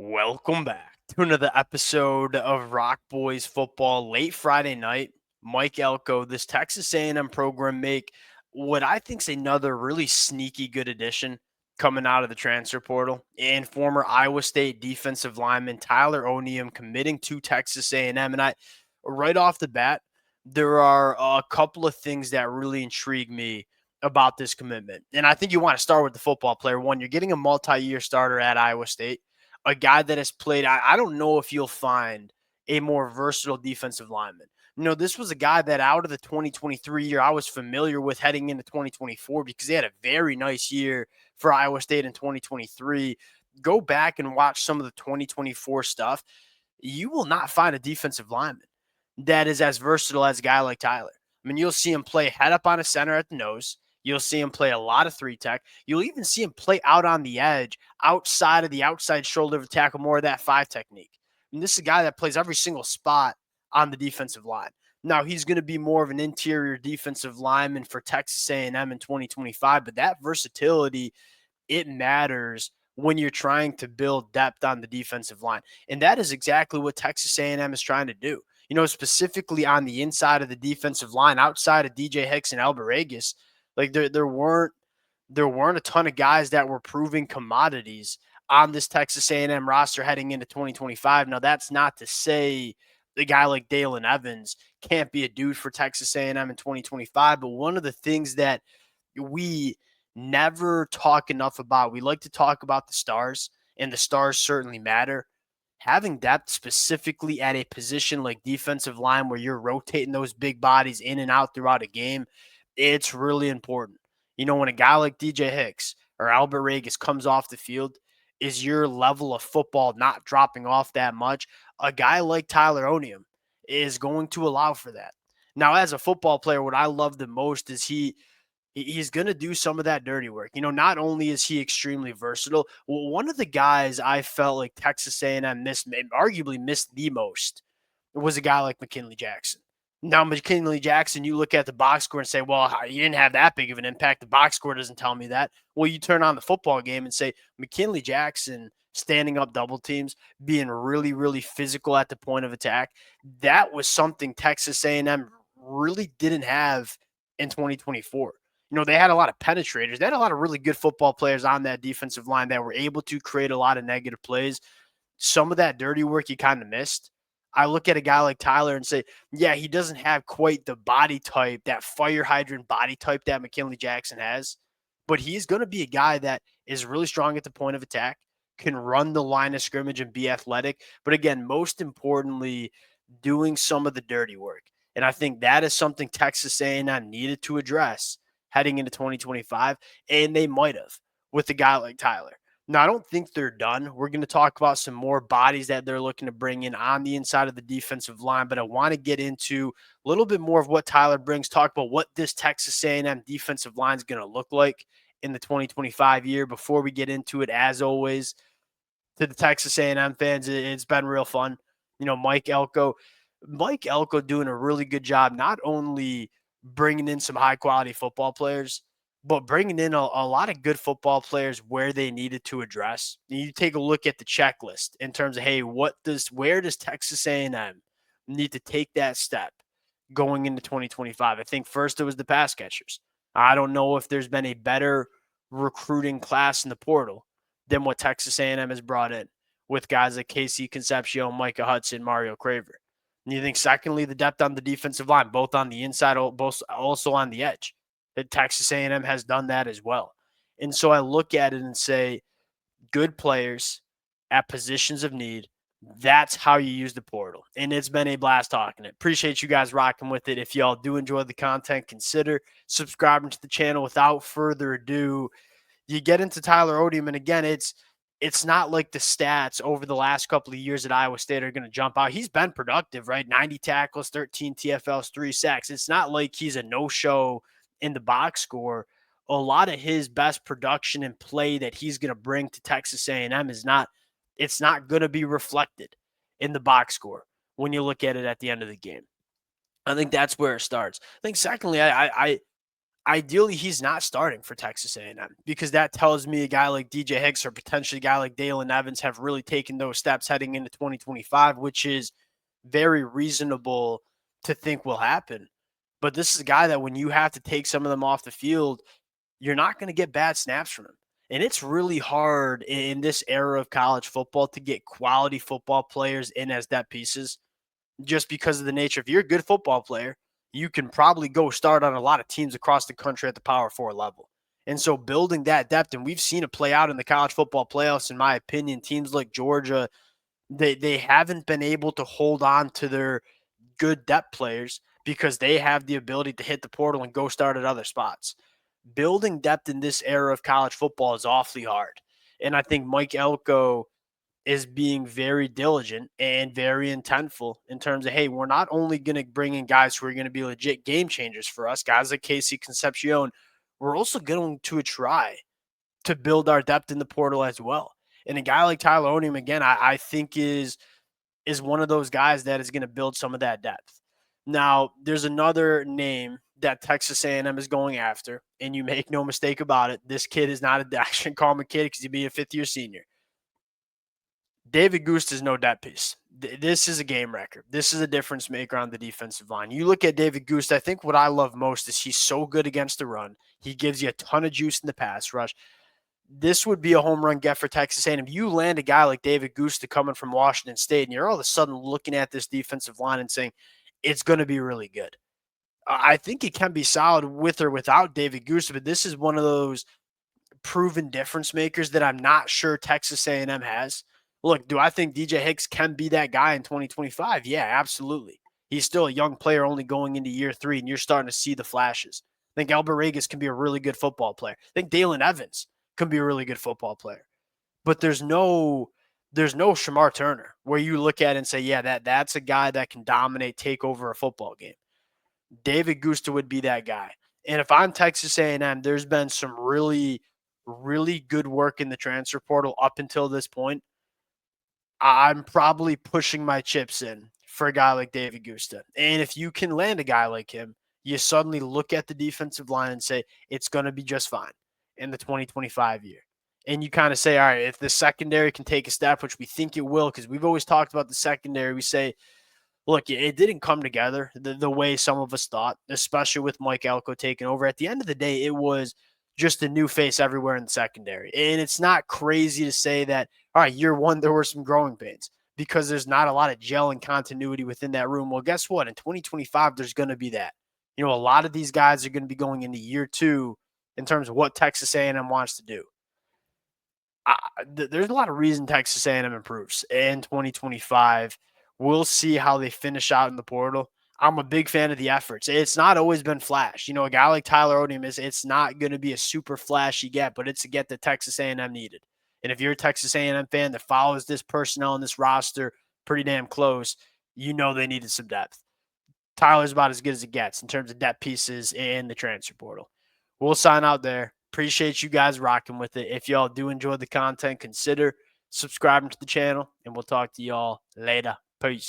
Welcome back to another episode of Rock Boys Football late Friday night. Mike Elko, this Texas A&M program make what I think is another really sneaky good addition coming out of the transfer portal, and former Iowa State defensive lineman Tyler Onyedim committing to Texas A&M. And I, right off the bat, there are a couple of things that really intrigue me about this commitment. And I think you want to start with the football player. One, you're getting a multi-year starter at Iowa State, a guy that has played. I don't know if you'll find a more versatile defensive lineman. This was a guy that out of the 2023 year, I was familiar with heading into 2024 because they had a very nice year for Iowa State in 2023. Go back and watch some of the 2024 stuff. You will not find a defensive lineman that is as versatile as a guy like Tyler. I mean, you'll see him play head up on a center at the nose. You'll see him play a lot of three tech. You'll even see him play out on the edge, outside of the outside shoulder of the tackle, more of that five technique. And this is a guy that plays every single spot on the defensive line. Now, he's going to be more of an interior defensive lineman for Texas A&M in 2025, but that versatility, it matters when you're trying to build depth on the defensive line. And that is exactly what Texas A&M is trying to do. Specifically on the inside of the defensive line, outside of DJ Hicks and Alberregas, like there weren't a ton of guys that were proving commodities on this Texas A&M roster heading into 2025. Now, that's not to say the guy like Dalen Evans can't be a dude for Texas A&M in 2025, but one of the things that we never talk enough about, we like to talk about the stars, and the stars certainly matter. Having depth specifically at a position like defensive line where you're rotating those big bodies in and out throughout a game, it's really important. When a guy like DJ Hicks or Albert Regis comes off the field, is your level of football not dropping off that much? A guy like Tyler Onium is going to allow for that. Now, as a football player, what I love the most is he's going to do some of that dirty work. Not only is he extremely versatile, one of the guys I felt like Texas A&M arguably missed the most was a guy like McKinley Jackson. Now, McKinley Jackson, you look at the box score and say, well, you didn't have that big of an impact. The box score doesn't tell me that. Well, you turn on the football game and say, McKinley Jackson standing up double teams, being really, really physical at the point of attack. That was something Texas A&M really didn't have in 2024. They had a lot of penetrators. They had a lot of really good football players on that defensive line that were able to create a lot of negative plays. Some of that dirty work you kind of missed. I look at a guy like Tyler and say, yeah, he doesn't have quite the body type, that fire hydrant body type that McKinley Jackson has, but he's going to be a guy that is really strong at the point of attack, can run the line of scrimmage and be athletic. But again, most importantly, doing some of the dirty work. And I think that is something Texas A&M needed to address heading into 2025, and they might have with a guy like Tyler. Now, I don't think they're done. We're going to talk about some more bodies that they're looking to bring in on the inside of the defensive line, but I want to get into a little bit more of what Tyler brings, talk about what this Texas A&M defensive line is going to look like in the 2025 year. Before we get into it, as always, to the Texas A&M fans, it's been real fun. Mike Elko doing a really good job, not only bringing in some high-quality football players, but bringing in a lot of good football players where they needed to address. You take a look at the checklist in terms of, hey, where does Texas A&M need to take that step going into 2025? I think first it was the pass catchers. I don't know if there's been a better recruiting class in the portal than what Texas A&M has brought in with guys like Casey Concepcion, Micah Hudson, Mario Craver. And you think secondly, the depth on the defensive line, both on the inside, both also on the edge. That Texas A&M has done that as well. And so I look at it and say, good players at positions of need, that's how you use the portal. And it's been a blast talking it. Appreciate you guys rocking with it. If y'all do enjoy the content, consider subscribing to the channel. Without further ado, you get into Tyler Odium, and again, it's not like the stats over the last couple of years at Iowa State are going to jump out. He's been productive, right? 90 tackles, 13 TFLs, 3 sacks. It's not like he's a no-show in the box score. A lot of his best production and play that he's going to bring to Texas A&M it's not going to be reflected in the box score when you look at it at the end of the game. I think that's where it starts. I think secondly, Ideally, he's not starting for Texas A&M because that tells me a guy like DJ Hicks or potentially a guy like Dalen Evans have really taken those steps heading into 2025, which is very reasonable to think will happen. But this is a guy that when you have to take some of them off the field, you're not going to get bad snaps from him. And it's really hard in this era of college football to get quality football players in as depth pieces just because of the nature. If you're a good football player, you can probably go start on a lot of teams across the country at the Power 4 level. And so building that depth, and we've seen it play out in the college football playoffs, in my opinion, teams like Georgia, they haven't been able to hold on to their good depth players because they have the ability to hit the portal and go start at other spots. Building depth in this era of college football is awfully hard. And I think Mike Elko is being very diligent and very intentful in terms of, hey, we're not only going to bring in guys who are going to be legit game changers for us, guys like Casey Concepcion, we're also going to try to build our depth in the portal as well. And a guy like Tyler Onyedim, again, I think is one of those guys that is going to build some of that depth. Now, there's another name that Texas A&M is going after, and you make no mistake about it. This kid is not a I shouldn't call him a kid because he'd be a fifth-year senior. David Gusta is no depth piece. This is a game record. This is a difference maker on the defensive line. You look at David Gusta, I think what I love most is he's so good against the run. He gives you a ton of juice in the pass rush. This would be a home run get for Texas A&M. You land a guy like David Gusta coming from Washington State, and you're all of a sudden looking at this defensive line and saying, it's going to be really good. I think it can be solid with or without David Gusta, but this is one of those proven difference makers that I'm not sure Texas A&M has. Look, do I think DJ Hicks can be that guy in 2025? Yeah, absolutely. He's still a young player only going into year 3, and you're starting to see the flashes. I think Albert Regas can be a really good football player. I think Dalen Evans can be a really good football player. But there's no Shamar Turner where you look at it and say, yeah, that's a guy that can dominate, take over a football game. David Gusta would be that guy. And if I'm Texas A&M, there's been some really, really good work in the transfer portal up until this point. I'm probably pushing my chips in for a guy like David Gusta. And if you can land a guy like him, you suddenly look at the defensive line and say, it's going to be just fine in the 2025 year. And you kind of say, all right, if the secondary can take a step, which we think it will, because we've always talked about the secondary, we say, look, it didn't come together the way some of us thought, especially with Mike Elko taking over. At the end of the day, it was just a new face everywhere in the secondary. And it's not crazy to say that, all right, year 1, there were some growing pains because there's not a lot of gel and continuity within that room. Well, guess what? In 2025, there's going to be that. You know, a lot of these guys are going to be going into year 2 in terms of what Texas A&M wants to do. There's a lot of reason Texas A&M improves in 2025. We'll see how they finish out in the portal. I'm a big fan of the efforts. It's not always been flash. You know, a guy like Tyler Onyedim it's not going to be a super flashy get, but it's a get that Texas A&M needed. And if you're a Texas A&M fan that follows this personnel and this roster pretty damn close, you know they needed some depth. Tyler's about as good as it gets in terms of depth pieces in the transfer portal. We'll sign out there. Appreciate you guys rocking with it. If y'all do enjoy the content, consider subscribing to the channel, and we'll talk to y'all later. Peace.